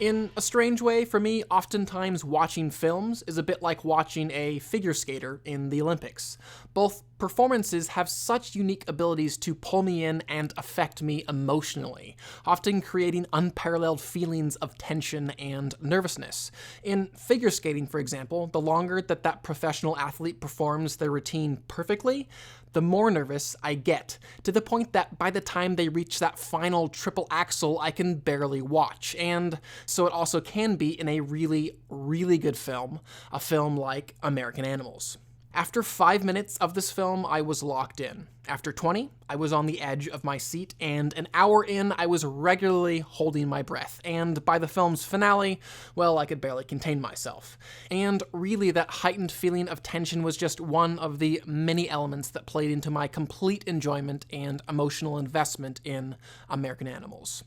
In a strange way, for me, oftentimes watching films is a bit like watching a figure skater in the Olympics. Both performances have such unique abilities to pull me in and affect me emotionally, often creating unparalleled feelings of tension and nervousness. In figure skating, for example, the longer that professional athlete performs their routine perfectly, the more nervous I get, to the point that by the time they reach that final triple axel, I can barely watch. And so it also can be in a really, really good film, a film like American Animals. After 5 minutes of this film, I was locked in. After 20, I was on the edge of my seat, and an hour in, I was regularly holding my breath, and by the film's finale, well, I could barely contain myself. And really, that heightened feeling of tension was just one of the many elements that played into my complete enjoyment and emotional investment in American Animals.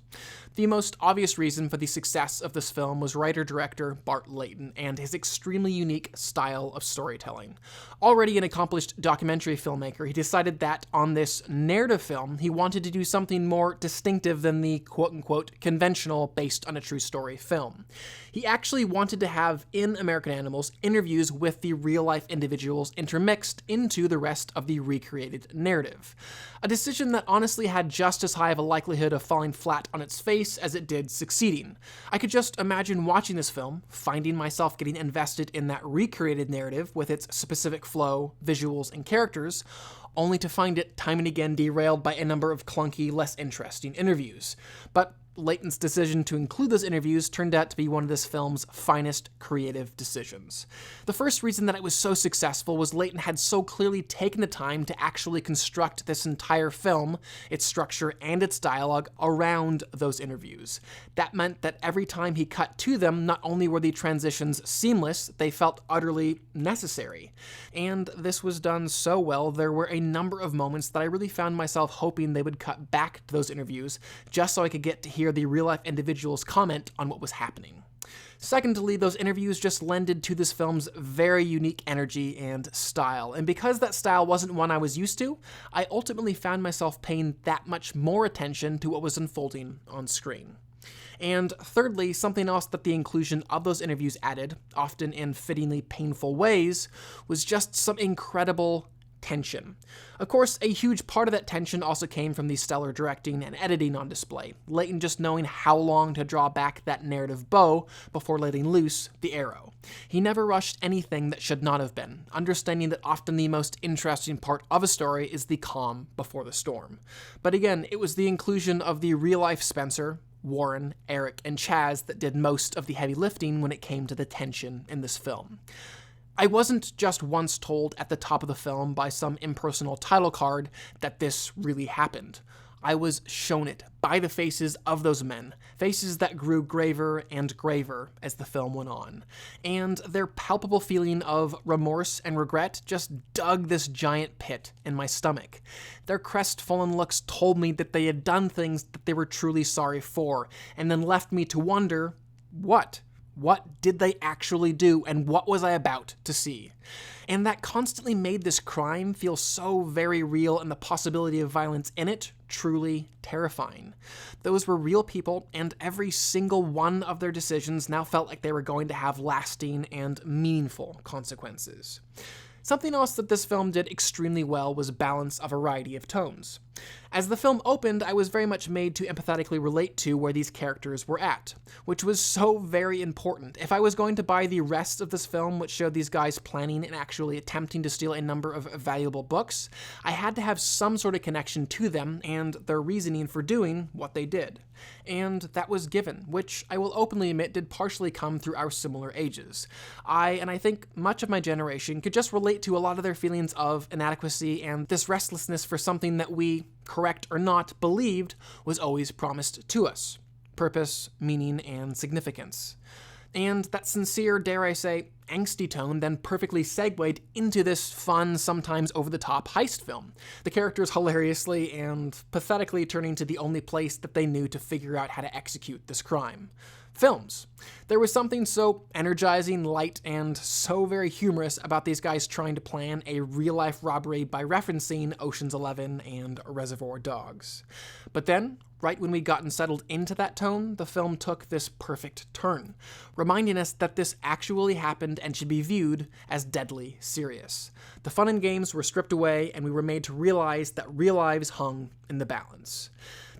The most obvious reason for the success of this film was writer-director Bart Layton and his extremely unique style of storytelling. Already an accomplished documentary filmmaker, he decided that on this narrative film, he wanted to do something more distinctive than the quote-unquote conventional based on a true story film. He actually wanted to have, in American Animals, interviews with the real-life individuals intermixed into the rest of the recreated narrative. A decision that honestly had just as high of a likelihood of falling flat on its face as it did succeeding. I could just imagine watching this film, finding myself getting invested in that recreated narrative with its specific flow, visuals, and characters, only to find it time and again derailed by a number of clunky, less interesting interviews. But Layton's decision to include those interviews turned out to be one of this film's finest creative decisions. The first reason that it was so successful was Layton had so clearly taken the time to actually construct this entire film, its structure and its dialogue, around those interviews. That meant that every time he cut to them, not only were the transitions seamless, they felt utterly necessary. And this was done so well, there were a number of moments that I really found myself hoping they would cut back to those interviews, just so I could get to hear the real-life individuals comment on what was happening. Secondly, those interviews just lended to this film's very unique energy and style, and because that style wasn't one I was used to, I ultimately found myself paying that much more attention to what was unfolding on screen. And thirdly, something else that the inclusion of those interviews added, often in fittingly painful ways, was just some incredible tension. Of course, a huge part of that tension also came from the stellar directing and editing on display, Layton just knowing how long to draw back that narrative bow before letting loose the arrow. He never rushed anything that should not have been, understanding that often the most interesting part of a story is the calm before the storm. But again, it was the inclusion of the real-life Spencer, Warren, Eric, and Chaz that did most of the heavy lifting when it came to the tension in this film. I wasn't just once told at the top of the film by some impersonal title card that this really happened. I was shown it by the faces of those men, faces that grew graver and graver as the film went on. And their palpable feeling of remorse and regret just dug this giant pit in my stomach. Their crestfallen looks told me that they had done things that they were truly sorry for, and then left me to wonder, what? What did they actually do, and what was I about to see? And that constantly made this crime feel so very real, and the possibility of violence in it truly terrifying. Those were real people, and every single one of their decisions now felt like they were going to have lasting and meaningful consequences. Something else that this film did extremely well was balance a variety of tones. As the film opened, I was very much made to empathetically relate to where these characters were at, which was so very important. If I was going to buy the rest of this film, which showed these guys planning and actually attempting to steal a number of valuable books, I had to have some sort of connection to them and their reasoning for doing what they did. And that was given, which I will openly admit did partially come through our similar ages. And I think much of my generation could just relate to a lot of their feelings of inadequacy and this restlessness for something that we, correct or not, believed was always promised to us. Purpose, meaning, and significance. And that sincere, dare I say, angsty tone then perfectly segued into this fun, sometimes over-the-top heist film. The characters hilariously and pathetically turning to the only place that they knew to figure out how to execute this crime. Films. There was something so energizing, light, and so very humorous about these guys trying to plan a real-life robbery by referencing Ocean's 11 and Reservoir Dogs. But then, right when we'd gotten settled into that tone, the film took this perfect turn, reminding us that this actually happened and should be viewed as deadly serious. The fun and games were stripped away, and we were made to realize that real lives hung in the balance.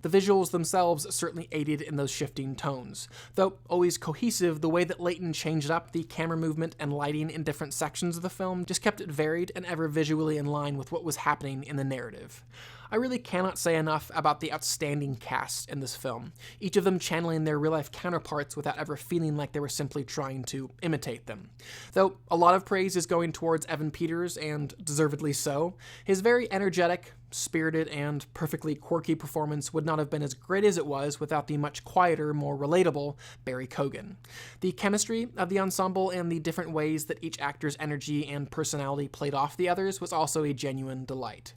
The visuals themselves certainly aided in those shifting tones. Though always cohesive, the way that Layton changed up the camera movement and lighting in different sections of the film just kept it varied and ever visually in line with what was happening in the narrative. I really cannot say enough about the outstanding cast in this film, each of them channeling their real-life counterparts without ever feeling like they were simply trying to imitate them. Though a lot of praise is going towards Evan Peters, and deservedly so, his very energetic, spirited, and perfectly quirky performance would not have been as great as it was without the much quieter, more relatable Barry Keoghan. The chemistry of the ensemble and the different ways that each actor's energy and personality played off the others was also a genuine delight.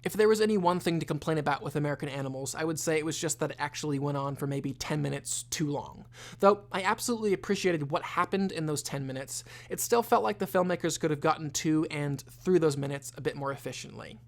If there was any one thing to complain about with American Animals, I would say it was just that it actually went on for maybe 10 minutes too long. Though I absolutely appreciated what happened in those 10 minutes, it still felt like the filmmakers could have gotten to and through those minutes a bit more efficiently.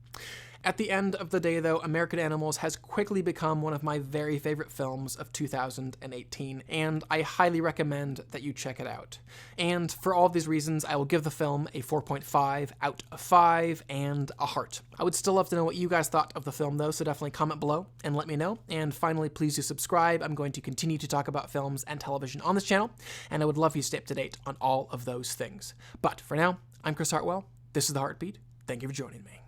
At the end of the day, though, American Animals has quickly become one of my very favorite films of 2018, and I highly recommend that you check it out. And for all of these reasons, I will give the film a 4.5 out of 5 and a heart. I would still love to know what you guys thought of the film, though, so definitely comment below and let me know. And finally, please do subscribe. I'm going to continue to talk about films and television on this channel, and I would love you to stay up to date on all of those things. But for now, I'm Chris Hartwell. This is The Heartbeat. Thank you for joining me.